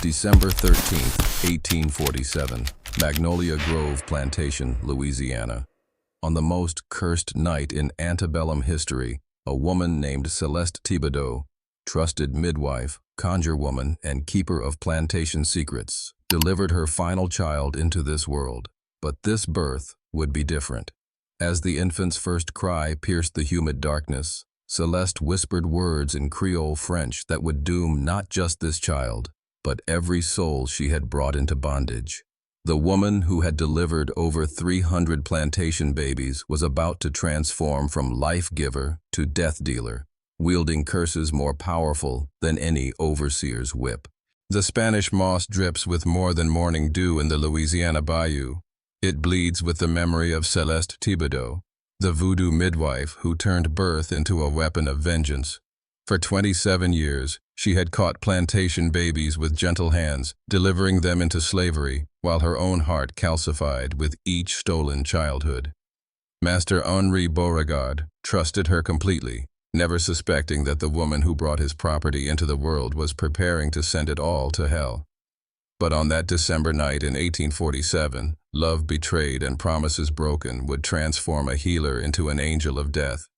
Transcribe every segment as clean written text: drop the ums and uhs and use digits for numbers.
December 13th, 1847, Magnolia Grove Plantation, Louisiana. On the most cursed night in antebellum history, a woman named Céleste Thibodaux, trusted midwife, conjure woman, and keeper of plantation secrets, delivered her final child into this world. But this birth would be different. As the infant's first cry pierced the humid darkness, Celeste whispered words in Creole French that would doom not just this child, but every soul she had brought into bondage. The woman who had delivered over 300 plantation babies was about to transform from life giver to death dealer, wielding curses more powerful than any overseer's whip. The Spanish moss drips with more than morning dew in the Louisiana bayou. It bleeds with the memory of Céleste Thibodaux, the voodoo midwife who turned birth into a weapon of vengeance. For 27 years, she had caught plantation babies with gentle hands, delivering them into slavery, while her own heart calcified with each stolen childhood. Master Henri Beauregard trusted her completely, never suspecting that the woman who brought his property into the world was preparing to send it all to hell. But on that December night in 1847, love betrayed and promises broken would transform a healer into an angel of death.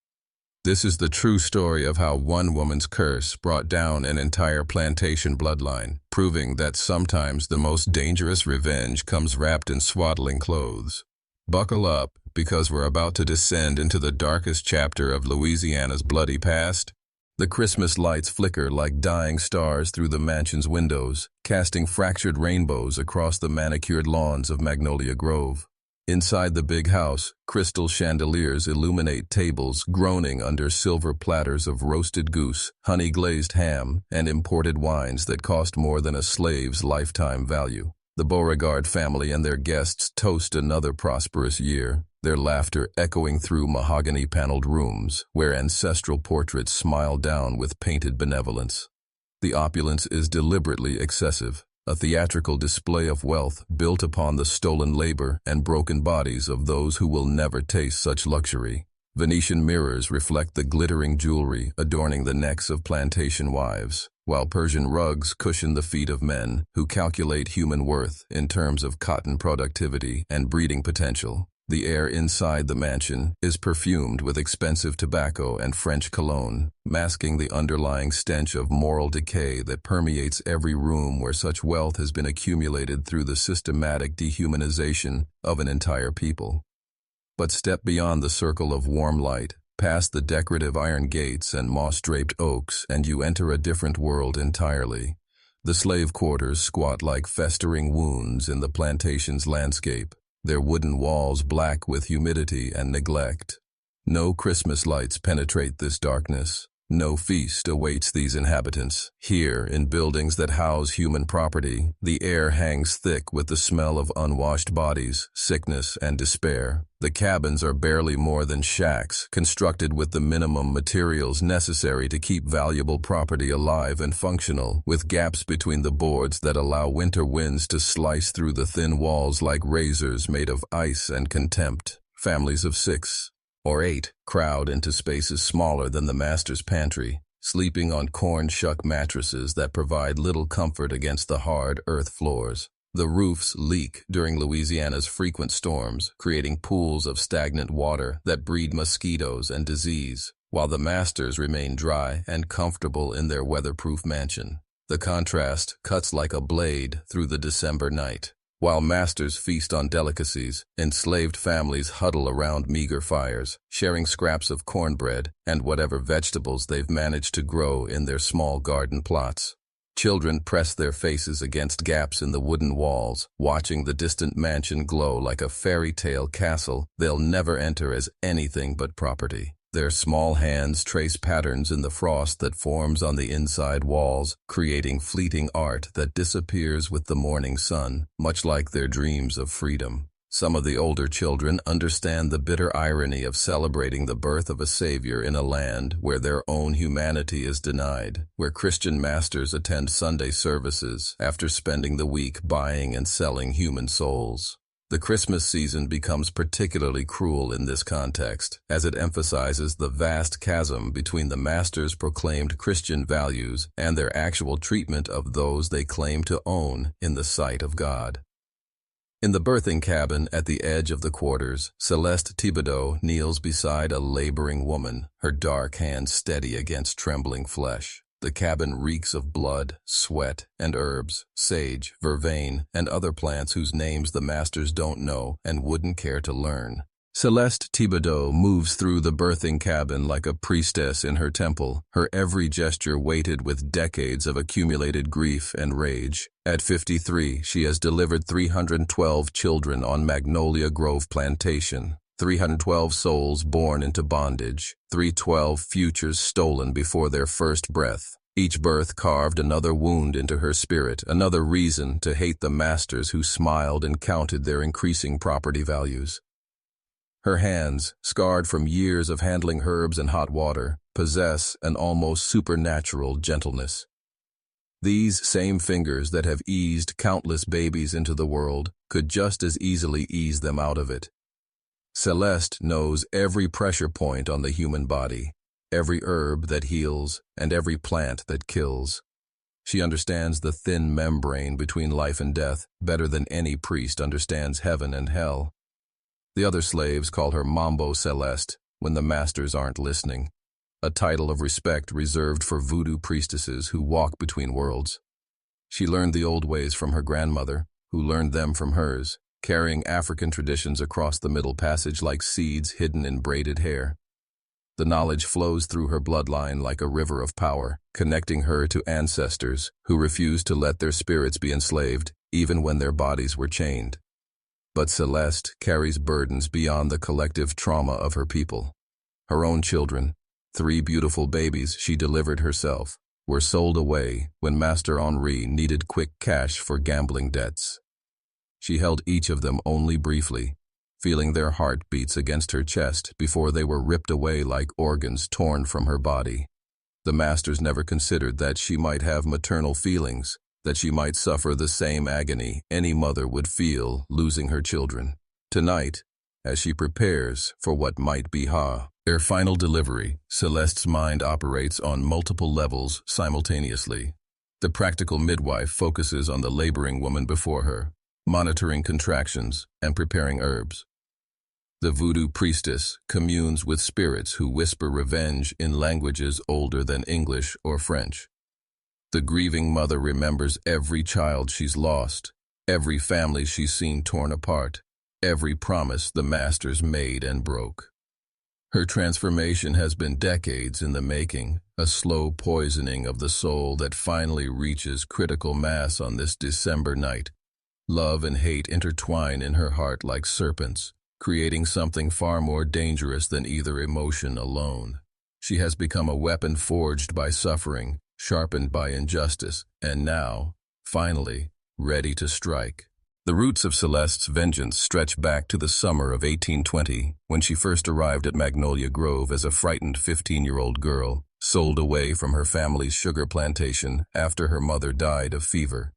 This is the true story of how one woman's curse brought down an entire plantation bloodline, proving that sometimes the most dangerous revenge comes wrapped in swaddling clothes. Buckle up, because we're about to descend into the darkest chapter of Louisiana's bloody past. The Christmas lights flicker like dying stars through the mansion's windows, casting fractured rainbows across the manicured lawns of Magnolia Grove. Inside the big house, crystal chandeliers illuminate tables groaning under silver platters of roasted goose, honey-glazed ham, and imported wines that cost more than a slave's lifetime value. The Beauregard family and their guests toast another prosperous year, their laughter echoing through mahogany-paneled rooms where ancestral portraits smile down with painted benevolence. The opulence is deliberately excessive, a theatrical display of wealth built upon the stolen labor and broken bodies of those who will never taste such luxury. Venetian mirrors reflect the glittering jewelry adorning the necks of plantation wives, while Persian rugs cushion the feet of men who calculate human worth in terms of cotton productivity and breeding potential. The air inside the mansion is perfumed with expensive tobacco and French cologne, masking the underlying stench of moral decay that permeates every room where such wealth has been accumulated through the systematic dehumanization of an entire people. But step beyond the circle of warm light, past the decorative iron gates and moss-draped oaks, and you enter a different world entirely. The slave quarters squat like festering wounds in the plantation's landscape, their wooden walls black with humidity and neglect. No Christmas lights penetrate this darkness. No feast awaits these inhabitants. Here, in buildings that house human property, the air hangs thick with the smell of unwashed bodies, sickness, and despair. The cabins are barely more than shacks, constructed with the minimum materials necessary to keep valuable property alive and functional, with gaps between the boards that allow winter winds to slice through the thin walls like razors made of ice and contempt. Families of 6 or 8 crowd into spaces smaller than the master's pantry, sleeping on corn shuck mattresses that provide little comfort against the hard earth floors. The roofs leak during Louisiana's frequent storms, creating pools of stagnant water that breed mosquitoes and disease, while the masters remain dry and comfortable in their weatherproof mansion. The contrast cuts like a blade through the December night. While masters feast on delicacies, enslaved families huddle around meager fires, sharing scraps of cornbread and whatever vegetables they've managed to grow in their small garden plots. Children press their faces against gaps in the wooden walls, watching the distant mansion glow like a fairy tale castle they'll never enter as anything but property. Their small hands trace patterns in the frost that forms on the inside walls, creating fleeting art that disappears with the morning sun, much like their dreams of freedom. Some of the older children understand the bitter irony of celebrating the birth of a savior in a land where their own humanity is denied, where Christian masters attend Sunday services after spending the week buying and selling human souls. The Christmas season becomes particularly cruel in this context, as it emphasizes the vast chasm between the Master's proclaimed Christian values and their actual treatment of those they claim to own in the sight of God. In the birthing cabin at the edge of the quarters, Céleste Thibodaux kneels beside a laboring woman, her dark hands steady against trembling flesh. The cabin reeks of blood, sweat, and herbs, sage, vervain, and other plants whose names the Masters don't know and wouldn't care to learn. Céleste Thibodaux moves through the birthing cabin like a priestess in her temple, her every gesture weighted with decades of accumulated grief and rage. At 53, she has delivered 312 children on Magnolia Grove Plantation. 312 souls born into bondage, 312 futures stolen before their first breath. Each birth carved another wound into her spirit, another reason to hate the Masters who smiled and counted their increasing property values. Her hands, scarred from years of handling herbs and hot water, possess an almost supernatural gentleness. These same fingers that have eased countless babies into the world could just as easily ease them out of it. Celeste knows every pressure point on the human body, every herb that heals, and every plant that kills. She understands the thin membrane between life and death better than any priest understands heaven and hell. The other slaves call her Mambo Celeste when the Masters aren't listening, a title of respect reserved for voodoo priestesses who walk between worlds. She learned the old ways from her grandmother, who learned them from hers, carrying African traditions across the Middle Passage like seeds hidden in braided hair. The knowledge flows through her bloodline like a river of power, connecting her to ancestors who refused to let their spirits be enslaved, even when their bodies were chained. But Celeste carries burdens beyond the collective trauma of her people. Her own children, 3 beautiful babies she delivered herself, were sold away when Master Henri needed quick cash for gambling debts. She held each of them only briefly, feeling their heartbeats against her chest before they were ripped away like organs torn from her body. The Masters never considered that she might have maternal feelings, that she might suffer the same agony any mother would feel losing her children. Tonight, as she prepares for what might be their final delivery, Celeste's mind operates on multiple levels simultaneously. The practical midwife focuses on the laboring woman before her, monitoring contractions and preparing herbs. The voodoo priestess communes with spirits who whisper revenge in languages older than English or French. The grieving mother remembers every child she's lost, every family she's seen torn apart, every promise the Masters made and broke. Her transformation has been decades in the making, a slow poisoning of the soul that finally reaches critical mass on this December night. Love and hate intertwine in her heart like serpents, creating something far more dangerous than either emotion alone. She has become a weapon forged by suffering, sharpened by injustice, and now, finally, ready to strike. The roots of Celeste's vengeance stretch back to the summer of 1820, when she first arrived at Magnolia Grove as a frightened 15-year-old girl, sold away from her family's sugar plantation after her mother died of fever.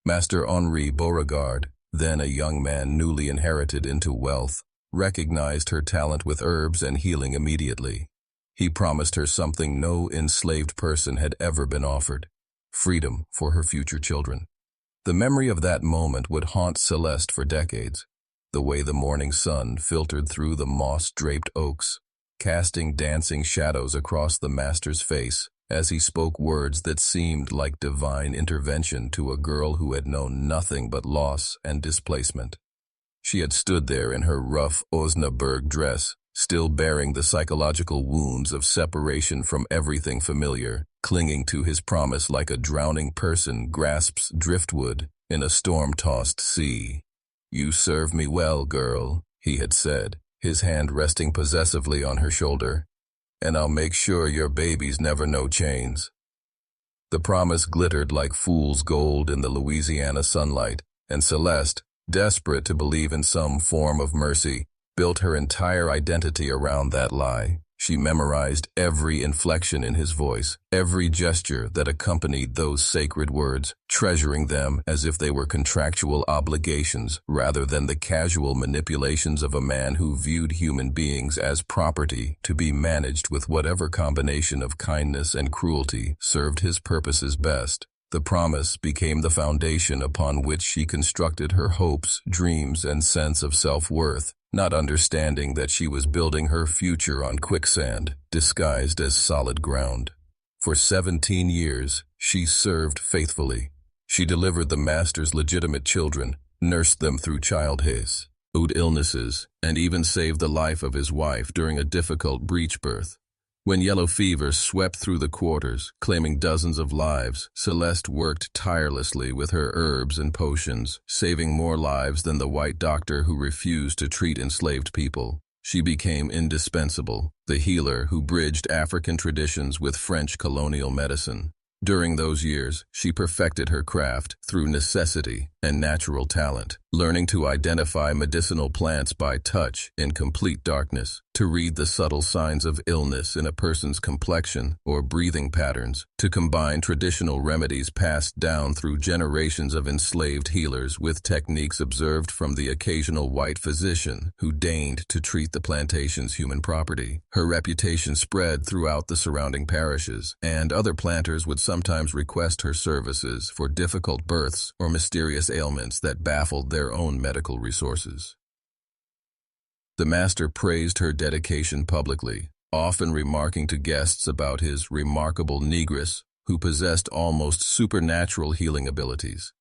Master Henri Beauregard, then a young man newly inherited into wealth, recognized her talent with herbs and healing immediately. He promised her something no enslaved person had ever been offered: freedom for her future children. The memory of that moment would haunt Celeste for decades, the way the morning sun filtered through the moss-draped oaks, casting dancing shadows across the Master's face as he spoke words that seemed like divine intervention to a girl who had known nothing but loss and displacement. She had stood there in her rough Osnaburg dress, still bearing the psychological wounds of separation from everything familiar, clinging to his promise like a drowning person grasps driftwood in a storm-tossed sea. "You serve me well, girl," he had said, his hand resting possessively on her shoulder, "and I'll make sure your babies never know chains." The promise glittered like fool's gold in the Louisiana sunlight, and Celeste, desperate to believe in some form of mercy, built her entire identity around that lie. She memorized every inflection in his voice, every gesture that accompanied those sacred words, treasuring them as if they were contractual obligations rather than the casual manipulations of a man who viewed human beings as property to be managed with whatever combination of kindness and cruelty served his purposes best. The promise became the foundation upon which she constructed her hopes, dreams, and sense of self-worth, not understanding that she was building her future on quicksand, disguised as solid ground. For 17 years, she served faithfully. She delivered the master's legitimate children, nursed them through childhood illnesses, and even saved the life of his wife during a difficult breech birth. When yellow fever swept through the quarters, claiming dozens of lives, Celeste worked tirelessly with her herbs and potions, saving more lives than the white doctor who refused to treat enslaved people. She became indispensable, the healer who bridged African traditions with French colonial medicine. During those years, she perfected her craft through necessity and natural talent, learning to identify medicinal plants by touch in complete darkness, to read the subtle signs of illness in a person's complexion or breathing patterns, to combine traditional remedies passed down through generations of enslaved healers with techniques observed from the occasional white physician who deigned to treat the plantation's human property. Her reputation spread throughout the surrounding parishes, and other planters would sometimes request her services for difficult births or mysterious ailments that baffled their own medical resources. The master praised her dedication publicly, often remarking to guests about his remarkable negress who possessed almost supernatural healing abilities.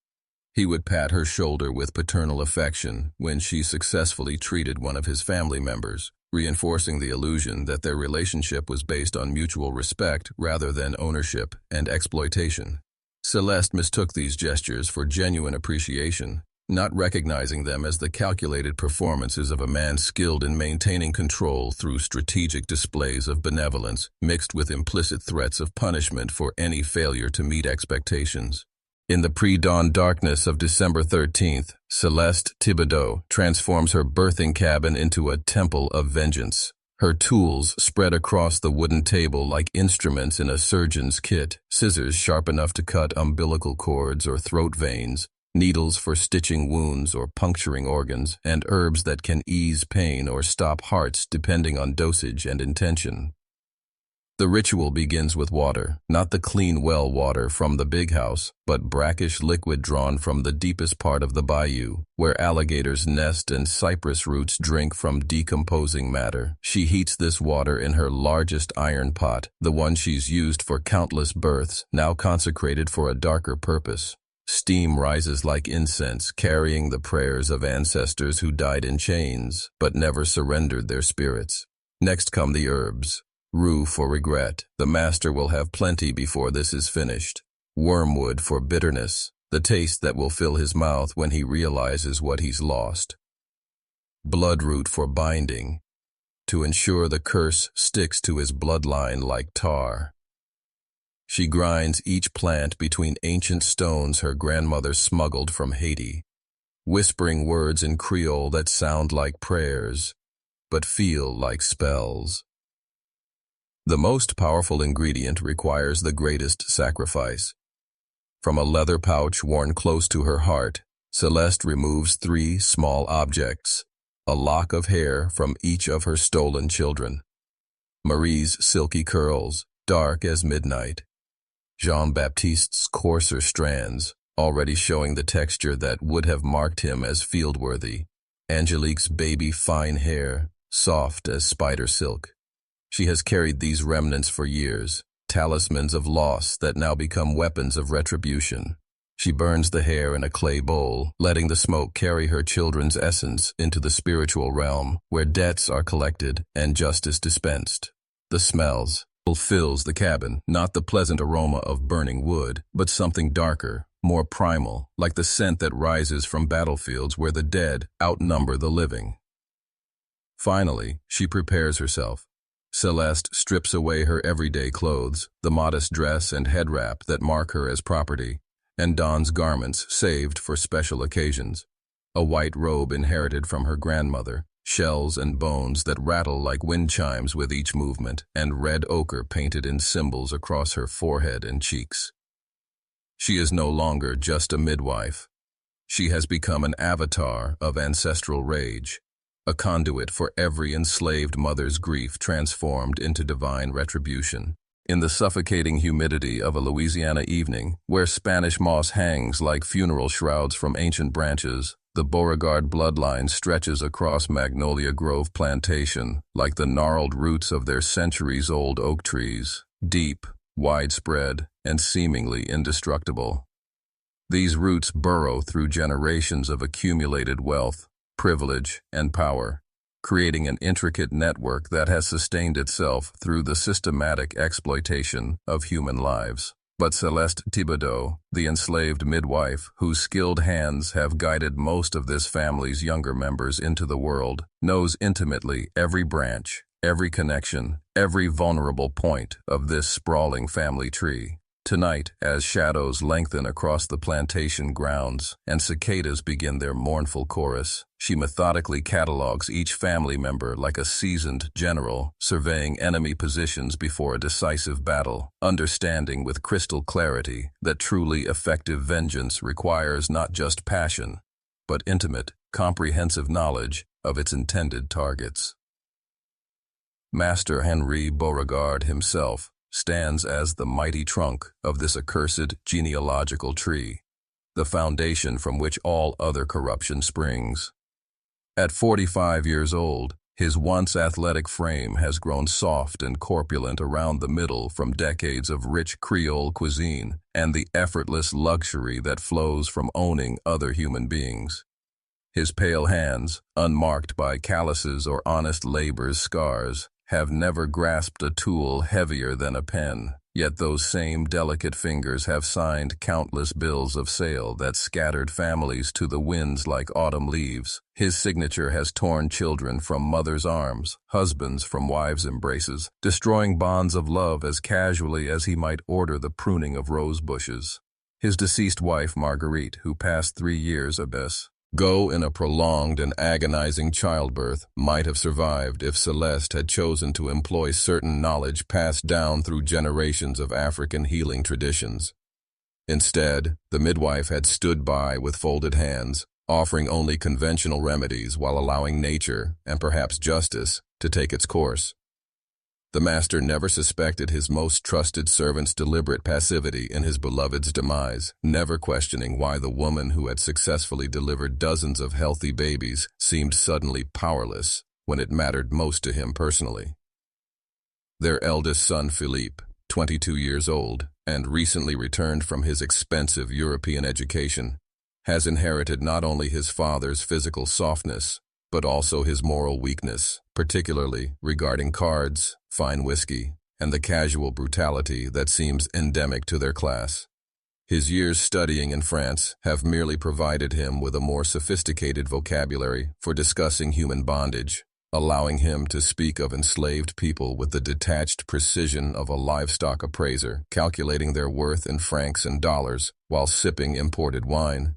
He would pat her shoulder with paternal affection when she successfully treated one of his family members, reinforcing the illusion that their relationship was based on mutual respect rather than ownership and exploitation. Celeste mistook these gestures for genuine appreciation, not recognizing them as the calculated performances of a man skilled in maintaining control through strategic displays of benevolence mixed with implicit threats of punishment for any failure to meet expectations. In the pre-dawn darkness of December 13th, Céleste Thibodaux transforms her birthing cabin into a temple of vengeance. Her tools spread across the wooden table like instruments in a surgeon's kit, scissors sharp enough to cut umbilical cords or throat veins, needles for stitching wounds or puncturing organs, and herbs that can ease pain or stop hearts depending on dosage and intention. The ritual begins with water, not the clean well water from the big house, but brackish liquid drawn from the deepest part of the bayou, where alligators nest and cypress roots drink from decomposing matter. She heats this water in her largest iron pot, the one she's used for countless births, now consecrated for a darker purpose. Steam rises like incense, carrying the prayers of ancestors who died in chains, but never surrendered their spirits. Next come the herbs. Rue for regret. The master will have plenty before this is finished. Wormwood for bitterness, the taste that will fill his mouth when he realizes what he's lost. Bloodroot for binding, to ensure the curse sticks to his bloodline like tar. She grinds each plant between ancient stones her grandmother smuggled from Haiti, whispering words in Creole that sound like prayers, but feel like spells. The most powerful ingredient requires the greatest sacrifice. From a leather pouch worn close to her heart, Celeste removes 3 small objects, a lock of hair from each of her stolen children, Marie's silky curls, dark as midnight, Jean-Baptiste's coarser strands, already showing the texture that would have marked him as field-worthy, Angelique's baby fine hair, soft as spider silk. She has carried these remnants for years, talismans of loss that now become weapons of retribution. She burns the hair in a clay bowl, letting the smoke carry her children's essence into the spiritual realm, where debts are collected and justice dispensed. The smells fills the cabin, not the pleasant aroma of burning wood, but something darker, more primal, like the scent that rises from battlefields where the dead outnumber the living. Finally, she prepares herself. Celeste strips away her everyday clothes, the modest dress and head wrap that mark her as property, and dons garments saved for special occasions. A white robe inherited from her grandmother, shells and bones that rattle like wind chimes with each movement, and red ochre painted in symbols across her forehead and cheeks. She is no longer just a midwife. She has become an avatar of ancestral rage, a conduit for every enslaved mother's grief transformed into divine retribution. In the suffocating humidity of a Louisiana evening, where Spanish moss hangs like funeral shrouds from ancient branches, the Beauregard bloodline stretches across Magnolia Grove Plantation like the gnarled roots of their centuries-old oak trees, deep, widespread, and seemingly indestructible. These roots burrow through generations of accumulated wealth, privilege, and power, creating an intricate network that has sustained itself through the systematic exploitation of human lives. But Céleste Thibodaux, the enslaved midwife whose skilled hands have guided most of this family's younger members into the world, knows intimately every branch, every connection, every vulnerable point of this sprawling family tree. Tonight, as shadows lengthen across the plantation grounds and cicadas begin their mournful chorus, she methodically catalogs each family member like a seasoned general, surveying enemy positions before a decisive battle, understanding with crystal clarity that truly effective vengeance requires not just passion, but intimate, comprehensive knowledge of its intended targets. Master Henry Beauregard himself stands as the mighty trunk of this accursed genealogical tree, the foundation from which all other corruption springs. At 45 years old, his once athletic frame has grown soft and corpulent around the middle from decades of rich Creole cuisine and the effortless luxury that flows from owning other human beings. His pale hands, unmarked by calluses or honest labor's scars, have never grasped a tool heavier than a pen, yet those same delicate fingers have signed countless bills of sale that scattered families to the winds like autumn leaves. His signature has torn children from mothers' arms, husbands from wives' embraces, destroying bonds of love as casually as he might order the pruning of rose bushes. His deceased wife, Marguerite, who passed 3 years abyss, go in a prolonged and agonizing childbirth, might have survived if Celeste had chosen to employ certain knowledge passed down through generations of African healing traditions. Instead, the midwife had stood by with folded hands, offering only conventional remedies while allowing nature, and perhaps justice, to take its course. The master never suspected his most trusted servant's deliberate passivity in his beloved's demise, never questioning why the woman who had successfully delivered dozens of healthy babies seemed suddenly powerless when it mattered most to him personally. Their eldest son, Philippe, 22 years old, and recently returned from his expensive European education, has inherited not only his father's physical softness, but also his moral weakness, particularly regarding cards, fine whiskey, and the casual brutality that seems endemic to their class. His years studying in France have merely provided him with a more sophisticated vocabulary for discussing human bondage, allowing him to speak of enslaved people with the detached precision of a livestock appraiser, calculating their worth in francs and dollars while sipping imported wine.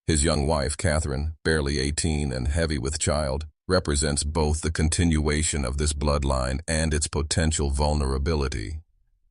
His young wife, Catherine, barely 18 and heavy with child, represents both the continuation of this bloodline and its potential vulnerability,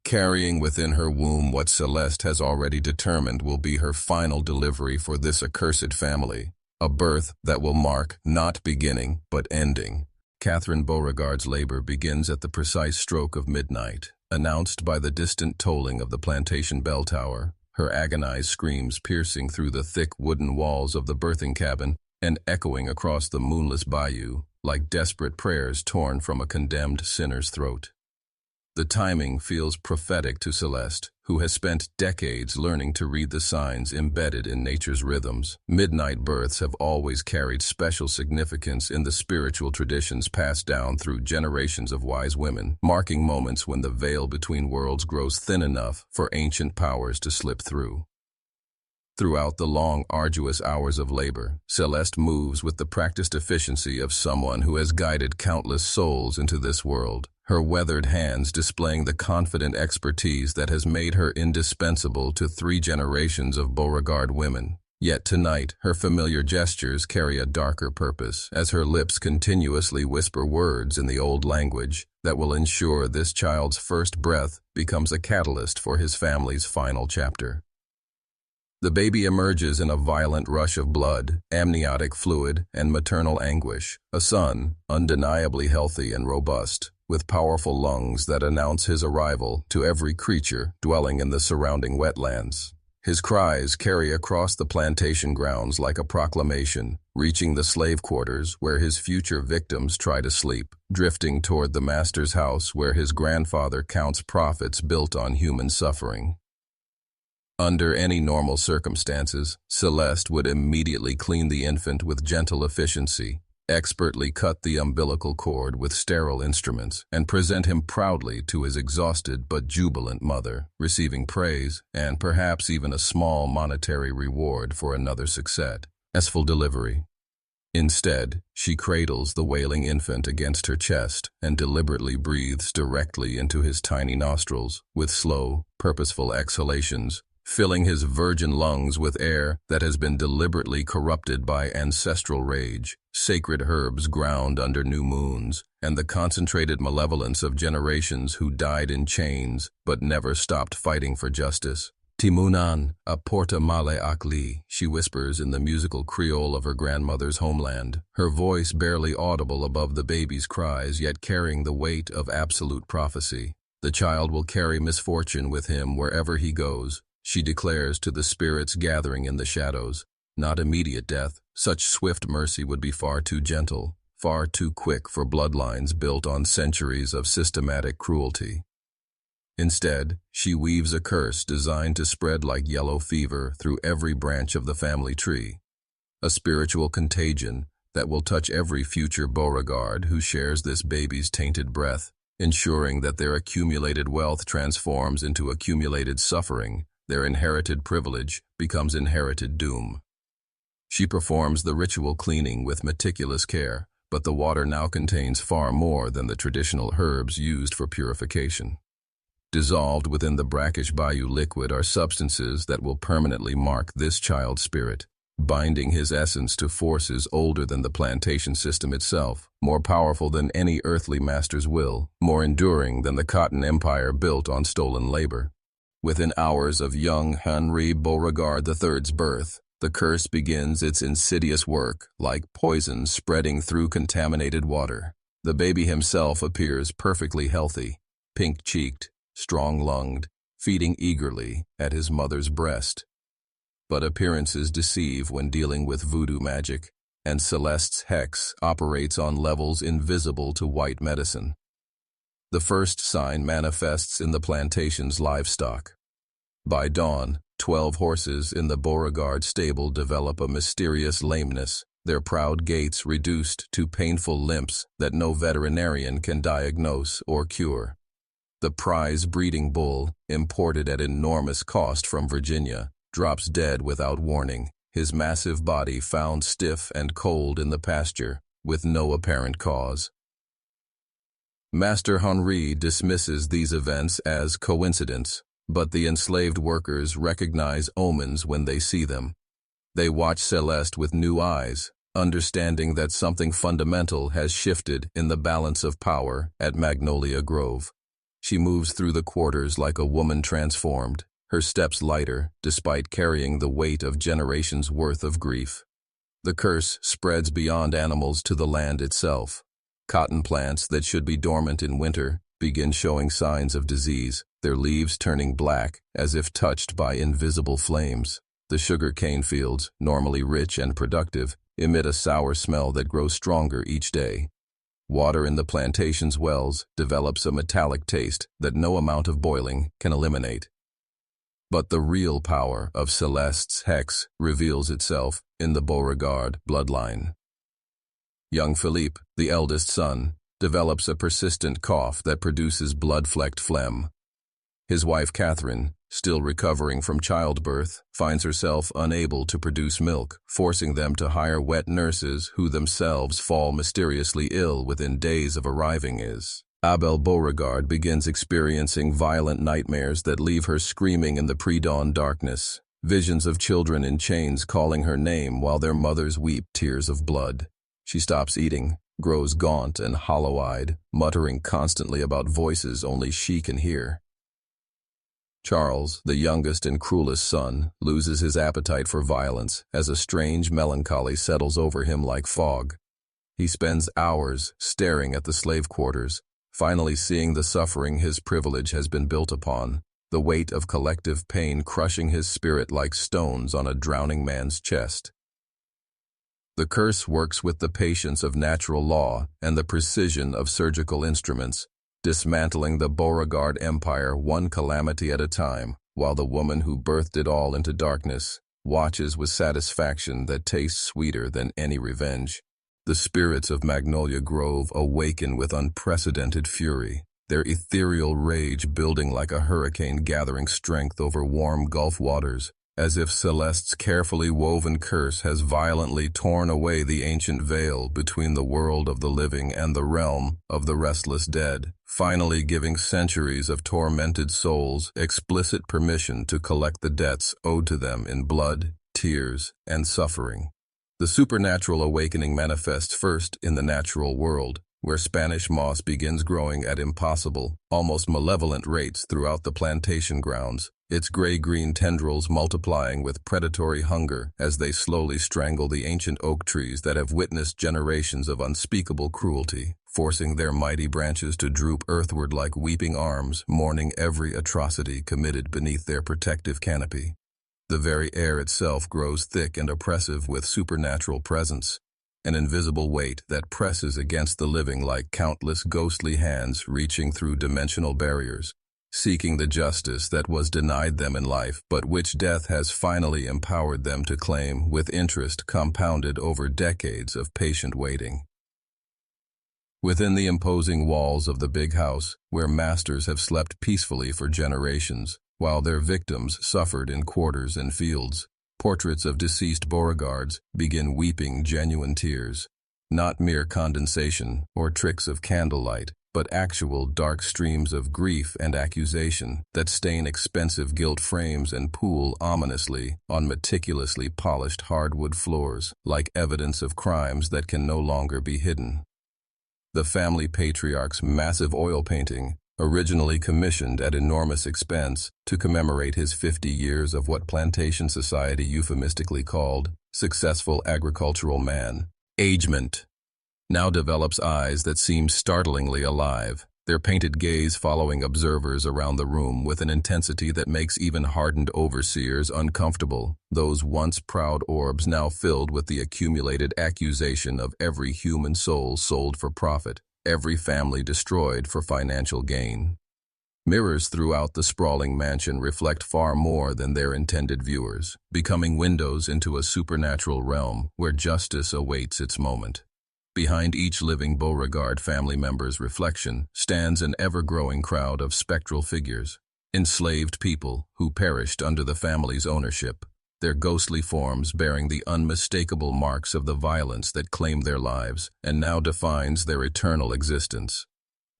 carrying within her womb what Celeste has already determined will be her final delivery for this accursed family, a birth that will mark not beginning but ending. Catherine Beauregard's labor begins at the precise stroke of midnight, announced by the distant tolling of the plantation bell tower, her agonized screams piercing through the thick wooden walls of the birthing cabin and echoing across the moonless bayou like desperate prayers torn from a condemned sinner's throat. The timing feels prophetic to Celeste, who has spent decades learning to read the signs embedded in nature's rhythms. Midnight births have always carried special significance in the spiritual traditions passed down through generations of wise women, marking moments when the veil between worlds grows thin enough for ancient powers to slip through. Throughout the long, arduous hours of labor, Celeste moves with the practiced efficiency of someone who has guided countless souls into this world, her weathered hands displaying the confident expertise that has made her indispensable to 3 generations of Beauregard women. Yet tonight, her familiar gestures carry a darker purpose, as her lips continuously whisper words in the old language that will ensure this child's first breath becomes a catalyst for his family's final chapter. The baby emerges in a violent rush of blood, amniotic fluid, and maternal anguish, a son, undeniably healthy and robust, with powerful lungs that announce his arrival to every creature dwelling in the surrounding wetlands. His cries carry across the plantation grounds like a proclamation, reaching the slave quarters where his future victims try to sleep, drifting toward the master's house where his grandfather counts profits built on human suffering. Under any normal circumstances, Celeste would immediately clean the infant with gentle efficiency, expertly cut the umbilical cord with sterile instruments, and present him proudly to his exhausted but jubilant mother, receiving praise and perhaps even a small monetary reward for another successful delivery. Instead, she cradles the wailing infant against her chest and deliberately breathes directly into his tiny nostrils with slow, purposeful exhalations, filling his virgin lungs with air that has been deliberately corrupted by ancestral rage, sacred herbs ground under new moons, and the concentrated malevolence of generations who died in chains but never stopped fighting for justice. Timunan, aporta male akli, she whispers in the musical Creole of her grandmother's homeland, her voice barely audible above the baby's cries yet carrying the weight of absolute prophecy. The child will carry misfortune with him wherever he goes, she declares to the spirits gathering in the shadows. Not immediate death, such swift mercy would be far too gentle, far too quick for bloodlines built on centuries of systematic cruelty. Instead, she weaves a curse designed to spread like yellow fever through every branch of the family tree, a spiritual contagion that will touch every future Beauregard who shares this baby's tainted breath, ensuring that their accumulated wealth transforms into accumulated suffering. Their inherited privilege becomes inherited doom. She performs the ritual cleaning with meticulous care, but the water now contains far more than the traditional herbs used for purification. Dissolved within the brackish bayou liquid are substances that will permanently mark this child's spirit, binding his essence to forces older than the plantation system itself, more powerful than any earthly master's will, more enduring than the cotton empire built on stolen labor. Within hours of young Henry Beauregard III's birth, the curse begins its insidious work, like poison spreading through contaminated water. The baby himself appears perfectly healthy, pink-cheeked, strong-lunged, feeding eagerly at his mother's breast. But appearances deceive when dealing with voodoo magic, and Celeste's hex operates on levels invisible to white medicine. The first sign manifests in the plantation's livestock. By dawn, 12 horses in the Beauregard stable develop a mysterious lameness, their proud gaits reduced to painful limps that no veterinarian can diagnose or cure. The prize breeding bull, imported at enormous cost from Virginia, drops dead without warning, his massive body found stiff and cold in the pasture, with no apparent cause. Master Henri dismisses these events as coincidence, but the enslaved workers recognize omens when they see them. They watch Celeste with new eyes, understanding that something fundamental has shifted in the balance of power at Magnolia Grove. She moves through the quarters like a woman transformed, her steps lighter despite carrying the weight of generations' worth of grief. The curse spreads beyond animals to the land itself. Cotton plants that should be dormant in winter begin showing signs of disease, their leaves turning black as if touched by invisible flames. The sugar cane fields, normally rich and productive, emit a sour smell that grows stronger each day. Water in the plantation's wells develops a metallic taste that no amount of boiling can eliminate. But the real power of Celeste's hex reveals itself in the Beauregard bloodline. Young Philippe, the eldest son, develops a persistent cough that produces blood-flecked phlegm. His wife Catherine, still recovering from childbirth, finds herself unable to produce milk, forcing them to hire wet nurses who themselves fall mysteriously ill within days of arriving. Abel Beauregard begins experiencing violent nightmares that leave her screaming in the pre-dawn darkness, Visions of children in chains calling her name while their mothers weep tears of blood. She stops eating, grows gaunt and hollow-eyed, muttering constantly about voices only she can hear. Charles, the youngest and cruelest son, loses his appetite for violence as a strange melancholy settles over him like fog. He spends hours staring at the slave quarters, finally seeing the suffering his privilege has been built upon, the weight of collective pain crushing his spirit like stones on a drowning man's chest. The curse works with the patience of natural law and the precision of surgical instruments, dismantling the Beauregard empire one calamity at a time, while the woman who birthed it all into darkness watches with satisfaction that tastes sweeter than any revenge. The spirits of Magnolia Grove awaken with unprecedented fury, their ethereal rage building like a hurricane gathering strength over warm Gulf waters, as if Celeste's carefully woven curse has violently torn away the ancient veil between the world of the living and the realm of the restless dead, finally giving centuries of tormented souls explicit permission to collect the debts owed to them in blood, tears, and suffering. The supernatural awakening manifests first in the natural world, where Spanish moss begins growing at impossible, almost malevolent rates throughout the plantation grounds, its gray-green tendrils multiplying with predatory hunger as they slowly strangle the ancient oak trees that have witnessed generations of unspeakable cruelty, forcing their mighty branches to droop earthward like weeping arms, mourning every atrocity committed beneath their protective canopy. The very air itself grows thick and oppressive with supernatural presence, an invisible weight that presses against the living like countless ghostly hands reaching through dimensional barriers, seeking the justice that was denied them in life, but which death has finally empowered them to claim with interest compounded over decades of patient waiting. Within the imposing walls of the big house, where masters have slept peacefully for generations, while their victims suffered in quarters and fields, portraits of deceased Beauregards begin weeping genuine tears, not mere condensation or tricks of candlelight, but actual dark streams of grief and accusation that stain expensive gilt frames and pool ominously on meticulously polished hardwood floors, like evidence of crimes that can no longer be hidden. The family patriarch's massive oil painting, originally commissioned at enormous expense to commemorate his 50 years of what plantation society euphemistically called successful agricultural man-agement, now develops eyes that seem startlingly alive, their painted gaze following observers around the room with an intensity that makes even hardened overseers uncomfortable, those once proud orbs now filled with the accumulated accusation of every human soul sold for profit, every family destroyed for financial gain. Mirrors throughout the sprawling mansion reflect far more than their intended viewers, becoming windows into a supernatural realm where justice awaits its moment. Behind each living Beauregard family member's reflection stands an ever-growing crowd of spectral figures, enslaved people who perished under the family's ownership, their ghostly forms bearing the unmistakable marks of the violence that claimed their lives and now defines their eternal existence.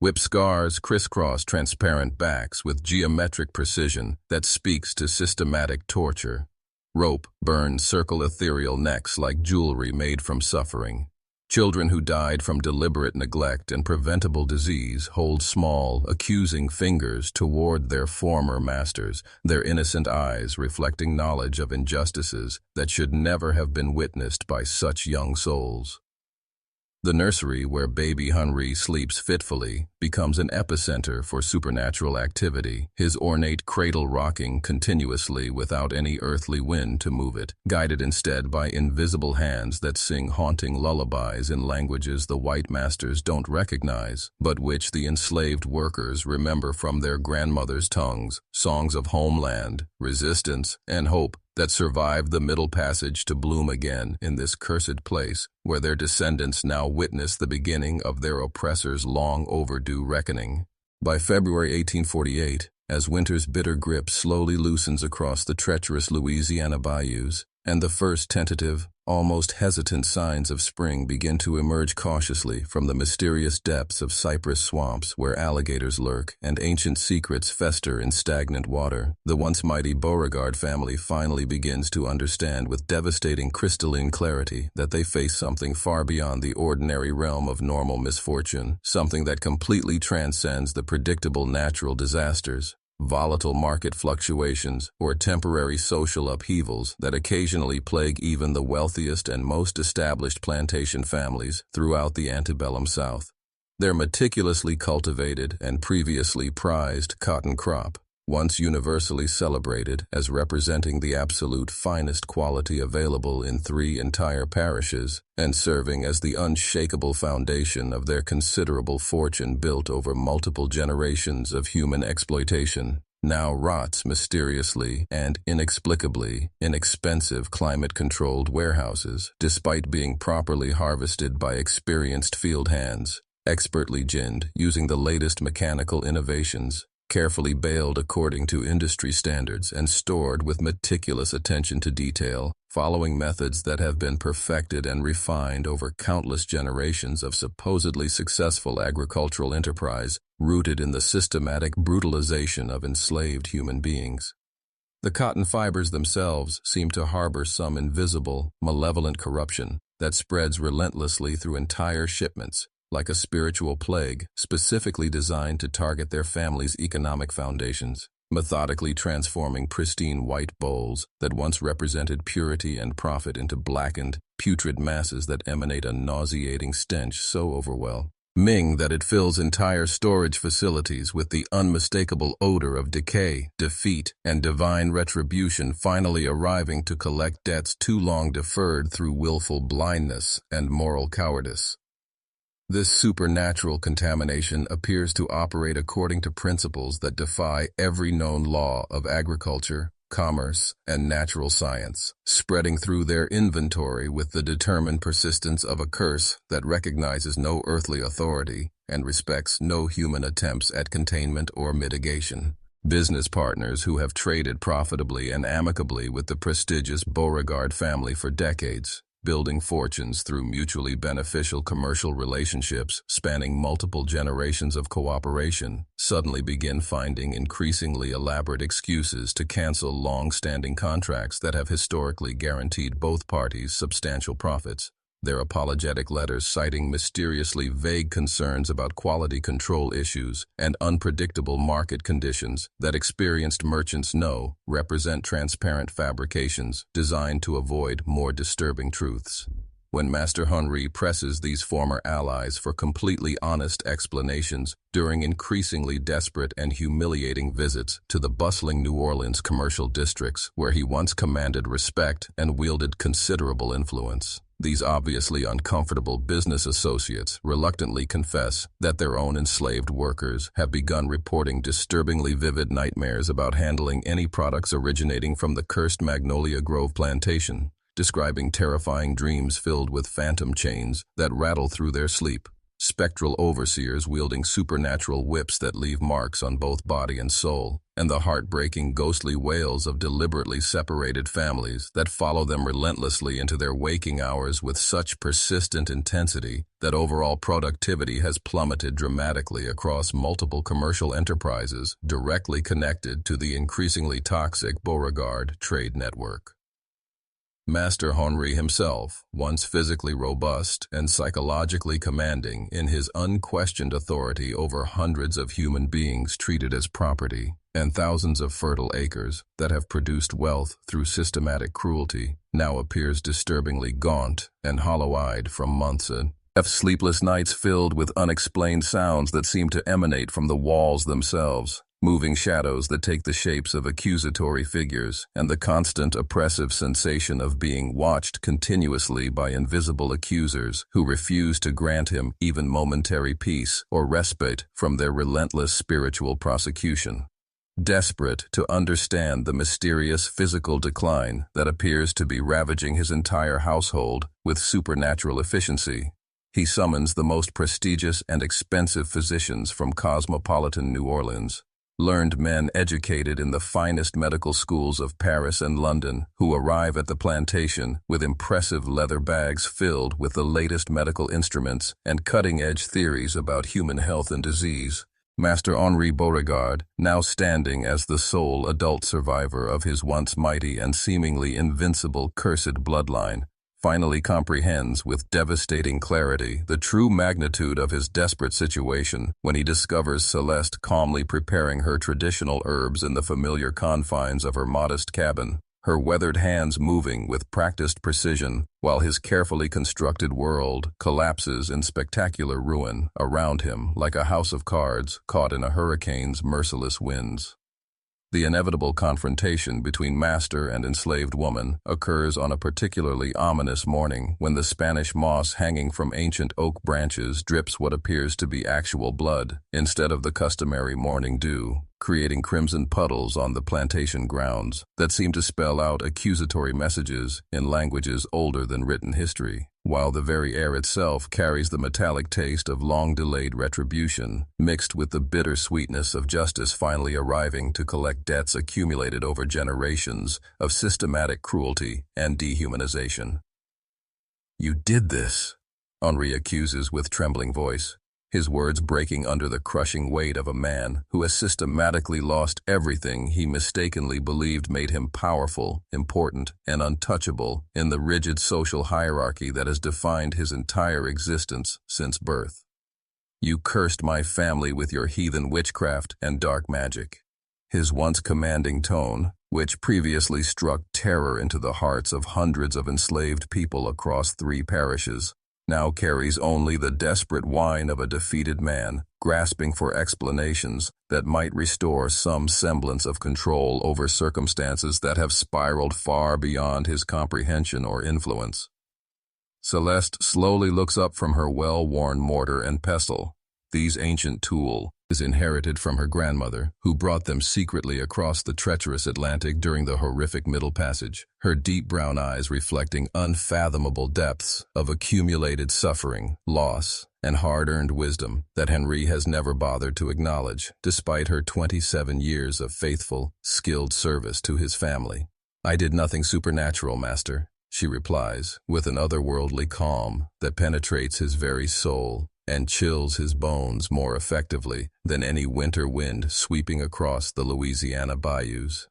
Whip scars crisscross transparent backs with geometric precision that speaks to systematic torture. Rope burns circle ethereal necks like jewelry made from suffering. Children who died from deliberate neglect and preventable disease hold small, accusing fingers toward their former masters, their innocent eyes reflecting knowledge of injustices that should never have been witnessed by such young souls. The nursery where baby Henri sleeps fitfully becomes an epicenter for supernatural activity, his ornate cradle rocking continuously without any earthly wind to move it, guided instead by invisible hands that sing haunting lullabies in languages the white masters don't recognize, but which the enslaved workers remember from their grandmothers' tongues, songs of homeland, resistance, and hope that survived the Middle Passage to bloom again in this cursed place, where their descendants now witness the beginning of their oppressors' long overdue reckoning. By February 1848, as winter's bitter grip slowly loosens across the treacherous Louisiana bayous, and the first tentative, almost hesitant signs of spring begin to emerge cautiously from the mysterious depths of cypress swamps where alligators lurk and ancient secrets fester in stagnant water. The once mighty Beauregard family finally begins to understand with devastating crystalline clarity that they face something far beyond the ordinary realm of normal misfortune, something that completely transcends the predictable natural disasters, volatile market fluctuations, or temporary social upheavals that occasionally plague even the wealthiest and most established plantation families throughout the Antebellum South. Their meticulously cultivated and previously prized cotton crop, once universally celebrated as representing the absolute finest quality available in 3 entire parishes, and serving as the unshakable foundation of their considerable fortune built over multiple generations of human exploitation, now rots mysteriously and inexplicably in expensive climate-controlled warehouses, despite being properly harvested by experienced field hands, expertly ginned using the latest mechanical innovations, carefully baled according to industry standards and stored with meticulous attention to detail, following methods that have been perfected and refined over countless generations of supposedly successful agricultural enterprise rooted in the systematic brutalization of enslaved human beings. The cotton fibers themselves seem to harbor some invisible, malevolent corruption that spreads relentlessly through entire shipments, like a spiritual plague specifically designed to target their family's economic foundations, methodically transforming pristine white bowls that once represented purity and profit into blackened, putrid masses that emanate a nauseating stench so overwhelming that it fills entire storage facilities with the unmistakable odor of decay, defeat, and divine retribution finally arriving to collect debts too long deferred through willful blindness and moral cowardice. This supernatural contamination appears to operate according to principles that defy every known law of agriculture, commerce, and natural science, spreading through their inventory with the determined persistence of a curse that recognizes no earthly authority and respects no human attempts at containment or mitigation. Business partners who have traded profitably and amicably with the prestigious Beauregard family for decades, building fortunes through mutually beneficial commercial relationships spanning multiple generations of cooperation, suddenly begin finding increasingly elaborate excuses to cancel long-standing contracts that have historically guaranteed both parties substantial profits, their apologetic letters citing mysteriously vague concerns about quality control issues and unpredictable market conditions that experienced merchants know represent transparent fabrications designed to avoid more disturbing truths. When Master Henri presses these former allies for completely honest explanations during increasingly desperate and humiliating visits to the bustling New Orleans commercial districts where he once commanded respect and wielded considerable influence, these obviously uncomfortable business associates reluctantly confess that their own enslaved workers have begun reporting disturbingly vivid nightmares about handling any products originating from the cursed Magnolia Grove Plantation, describing terrifying dreams filled with phantom chains that rattle through their sleep, spectral overseers wielding supernatural whips that leave marks on both body and soul, and the heartbreaking ghostly wails of deliberately separated families that follow them relentlessly into their waking hours with such persistent intensity that overall productivity has plummeted dramatically across multiple commercial enterprises directly connected to the increasingly toxic Beauregard trade network. Master Henri himself, once physically robust and psychologically commanding in his unquestioned authority over hundreds of human beings treated as property and thousands of fertile acres that have produced wealth through systematic cruelty, now appears disturbingly gaunt and hollow-eyed from months of sleepless nights filled with unexplained sounds that seem to emanate from the walls themselves, moving shadows that take the shapes of accusatory figures, and the constant oppressive sensation of being watched continuously by invisible accusers who refuse to grant him even momentary peace or respite from their relentless spiritual prosecution. Desperate to understand the mysterious physical decline that appears to be ravaging his entire household with supernatural efficiency, he summons the most prestigious and expensive physicians from cosmopolitan New Orleans, learned men educated in the finest medical schools of Paris and London, who arrive at the plantation with impressive leather bags filled with the latest medical instruments and cutting-edge theories about human health and disease. Master Henri Beauregard, now standing as the sole adult survivor of his once mighty and seemingly invincible cursed bloodline, finally comprehends with devastating clarity the true magnitude of his desperate situation when he discovers Celeste calmly preparing her traditional herbs in the familiar confines of her modest cabin, her weathered hands moving with practiced precision, while his carefully constructed world collapses in spectacular ruin around him like a house of cards caught in a hurricane's merciless winds. The inevitable confrontation between master and enslaved woman occurs on a particularly ominous morning when the Spanish moss hanging from ancient oak branches drips what appears to be actual blood instead of the customary morning dew, creating crimson puddles on the plantation grounds that seem to spell out accusatory messages in languages older than written history, while the very air itself carries the metallic taste of long-delayed retribution, mixed with the bitter sweetness of justice finally arriving to collect debts accumulated over generations of systematic cruelty and dehumanization. "You did this," Henri accuses with trembling voice, his words breaking under the crushing weight of a man who has systematically lost everything he mistakenly believed made him powerful, important, and untouchable in the rigid social hierarchy that has defined his entire existence since birth. "You cursed my family with your heathen witchcraft and dark magic." His once commanding tone, which previously struck terror into the hearts of hundreds of enslaved people across 3 parishes, now carries only the desperate whine of a defeated man, grasping for explanations that might restore some semblance of control over circumstances that have spiraled far beyond his comprehension or influence. Celeste slowly looks up from her well-worn mortar and pestle. These ancient tools inherited from her grandmother, who brought them secretly across the treacherous Atlantic during the horrific Middle Passage, her deep brown eyes reflecting unfathomable depths of accumulated suffering, loss, and hard-earned wisdom that Henri has never bothered to acknowledge, despite her 27 years of faithful, skilled service to his family. "I did nothing supernatural, master," she replies, with an otherworldly calm that penetrates his very soul and chills his bones more effectively than any winter wind sweeping across the Louisiana bayous.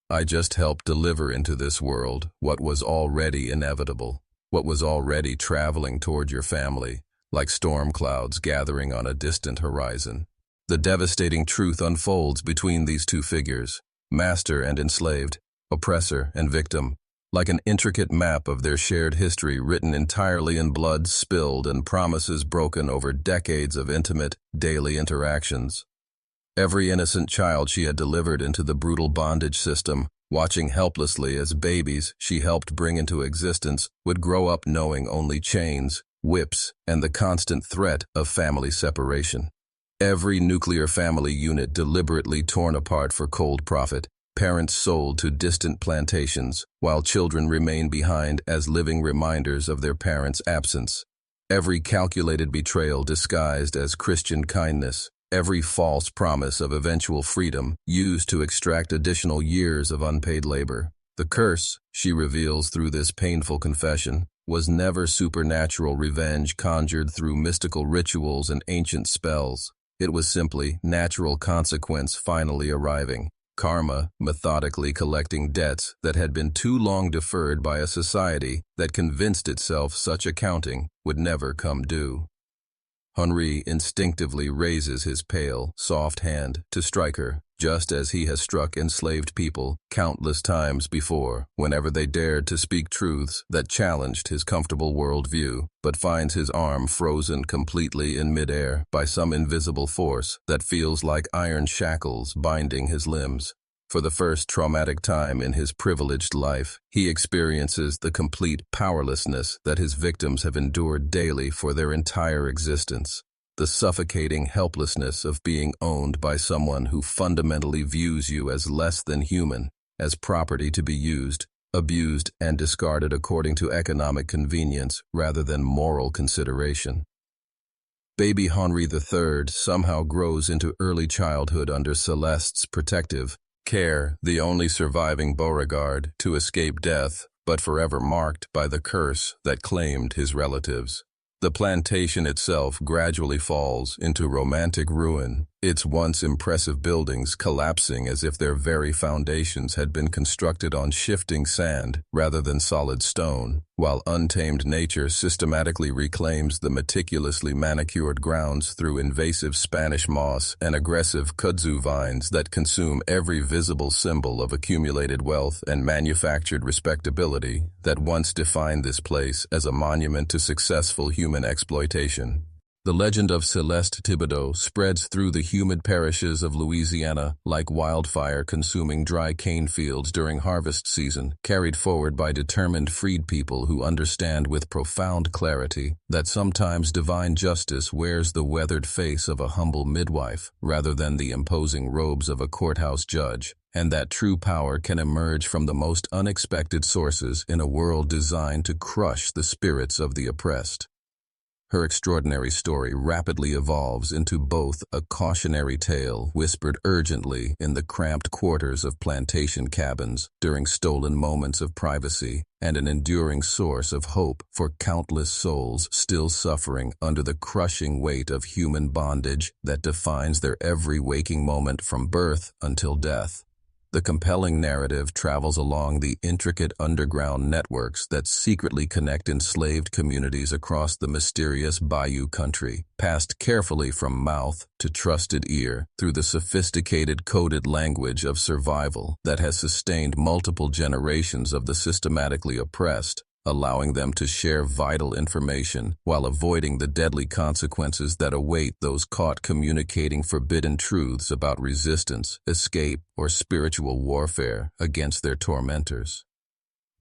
"I just helped deliver into this world what was already inevitable, what was already traveling toward your family, like storm clouds gathering on a distant horizon." The devastating truth unfolds between these 2 figures, master and enslaved, oppressor and victim, like an intricate map of their shared history written entirely in blood spilled and promises broken over decades of intimate, daily interactions. Every innocent child she had delivered into the brutal bondage system, watching helplessly as babies she helped bring into existence, would grow up knowing only chains, whips, and the constant threat of family separation. Every nuclear family unit deliberately torn apart for cold profit, parents sold to distant plantations, while children remain behind as living reminders of their parents' absence. Every calculated betrayal disguised as Christian kindness, every false promise of eventual freedom used to extract additional years of unpaid labor. The curse, she reveals through this painful confession, was never supernatural revenge conjured through mystical rituals and ancient spells. It was simply natural consequence finally arriving. Karma, methodically collecting debts that had been too long deferred by a society that convinced itself such accounting would never come due. Henri instinctively raises his pale, soft hand to strike her, just as he has struck enslaved people countless times before, whenever they dared to speak truths that challenged his comfortable worldview, but finds his arm frozen completely in midair by some invisible force that feels like iron shackles binding his limbs. For the first traumatic time in his privileged life, he experiences the complete powerlessness that his victims have endured daily for their entire existence. The suffocating helplessness of being owned by someone who fundamentally views you as less than human, as property to be used, abused, and discarded according to economic convenience rather than moral consideration. Baby Henri III somehow grows into early childhood under Celeste's protective care, the only surviving Beauregard to escape death, but forever marked by the curse that claimed his relatives. The plantation itself gradually falls into romantic ruin, its once impressive buildings collapsing as if their very foundations had been constructed on shifting sand rather than solid stone, while untamed nature systematically reclaims the meticulously manicured grounds through invasive Spanish moss and aggressive kudzu vines that consume every visible symbol of accumulated wealth and manufactured respectability that once defined this place as a monument to successful human exploitation. The legend of Céleste Thibodaux spreads through the humid parishes of Louisiana like wildfire consuming dry cane fields during harvest season, carried forward by determined freed people who understand with profound clarity that sometimes divine justice wears the weathered face of a humble midwife rather than the imposing robes of a courthouse judge, and that true power can emerge from the most unexpected sources in a world designed to crush the spirits of the oppressed. Her extraordinary story rapidly evolves into both a cautionary tale whispered urgently in the cramped quarters of plantation cabins during stolen moments of privacy and an enduring source of hope for countless souls still suffering under the crushing weight of human bondage that defines their every waking moment from birth until death. The compelling narrative travels along the intricate underground networks that secretly connect enslaved communities across the mysterious Bayou country, passed carefully from mouth to trusted ear through the sophisticated coded language of survival that has sustained multiple generations of the systematically oppressed, allowing them to share vital information while avoiding the deadly consequences that await those caught communicating forbidden truths about resistance, escape, or spiritual warfare against their tormentors.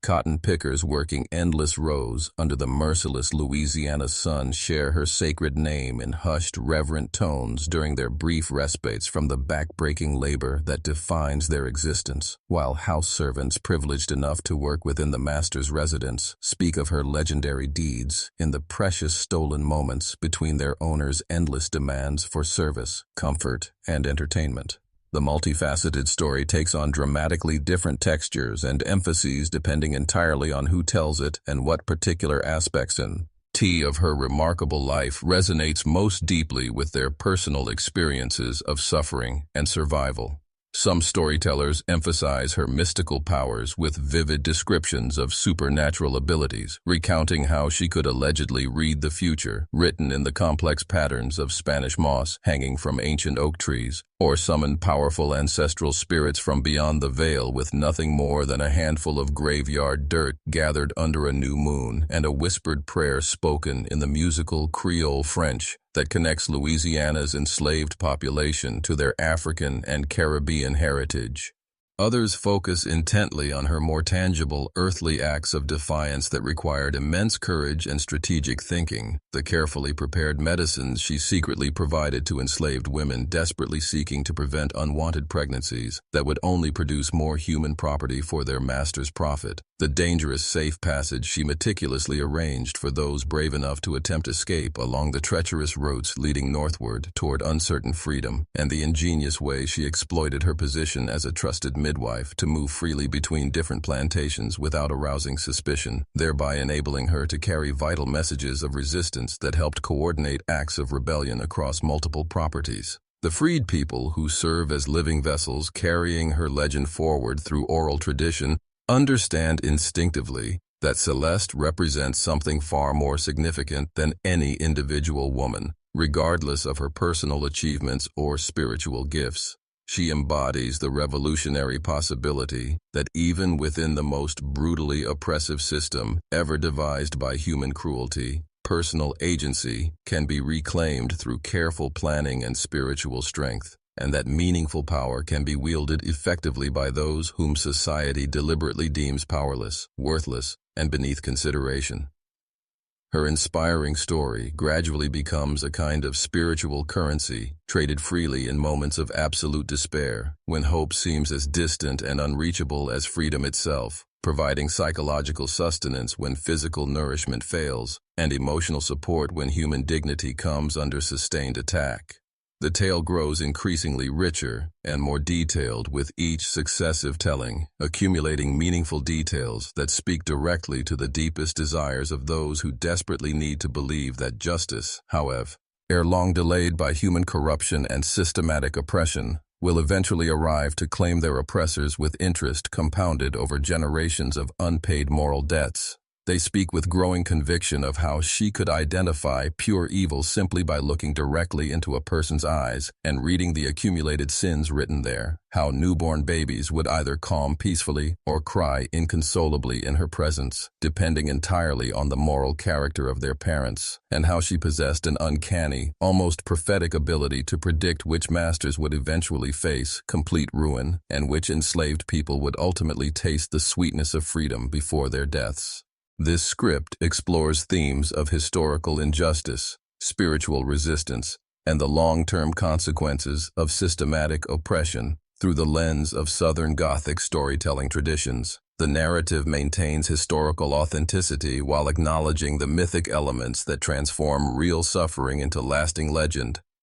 Cotton pickers working endless rows under the merciless Louisiana sun share her sacred name in hushed, reverent tones during their brief respites from the back-breaking labor that defines their existence, while house servants privileged enough to work within the master's residence speak of her legendary deeds in the precious stolen moments between their owner's endless demands for service, comfort, and entertainment. The multifaceted story takes on dramatically different textures and emphases depending entirely on who tells it and what particular aspects of her remarkable life resonates most deeply with their personal experiences of suffering and survival. Some storytellers emphasize her mystical powers with vivid descriptions of supernatural abilities, recounting how she could allegedly read the future, written in the complex patterns of Spanish moss hanging from ancient oak trees, or summon powerful ancestral spirits from beyond the veil with nothing more than a handful of graveyard dirt gathered under a new moon and a whispered prayer spoken in the musical Creole French that connects Louisiana's enslaved population to their African and Caribbean heritage. Others focus intently on her more tangible, earthly acts of defiance that required immense courage and strategic thinking, the carefully prepared medicines she secretly provided to enslaved women desperately seeking to prevent unwanted pregnancies that would only produce more human property for their master's profit, the dangerous safe passage she meticulously arranged for those brave enough to attempt escape along the treacherous routes leading northward toward uncertain freedom, and the ingenious way she exploited her position as a trusted midwife to move freely between different plantations without arousing suspicion, thereby enabling her to carry vital messages of resistance that helped coordinate acts of rebellion across multiple properties. The freed people who serve as living vessels carrying her legend forward through oral tradition understand instinctively that Celeste represents something far more significant than any individual woman, regardless of her personal achievements or spiritual gifts. She embodies the revolutionary possibility that even within the most brutally oppressive system ever devised by human cruelty, personal agency can be reclaimed through careful planning and spiritual strength, and that meaningful power can be wielded effectively by those whom society deliberately deems powerless, worthless, and beneath consideration. Her inspiring story gradually becomes a kind of spiritual currency, traded freely in moments of absolute despair, when hope seems as distant and unreachable as freedom itself. providing psychological sustenance when physical nourishment fails, and emotional support when human dignity comes under sustained attack. The tale grows increasingly richer and more detailed with each successive telling, accumulating meaningful details that speak directly to the deepest desires of those who desperately need to believe that justice, however, ere long delayed by human corruption and systematic oppression, will eventually arrive to claim their oppressors with interest compounded over generations of unpaid moral debts. They speak with growing conviction of how she could identify pure evil simply by looking directly into a person's eyes and reading the accumulated sins written there, how newborn babies would either calm peacefully or cry inconsolably in her presence, depending entirely on the moral character of their parents, and how she possessed an uncanny, almost prophetic ability to predict which masters would eventually face complete ruin and which enslaved people would ultimately taste the sweetness of freedom before their deaths. This script explores themes of historical injustice, spiritual resistance, and the long-term consequences of systematic oppression through the lens of Southern Gothic storytelling traditions. The narrative maintains historical authenticity while acknowledging the mythic elements that transform real suffering into lasting legend.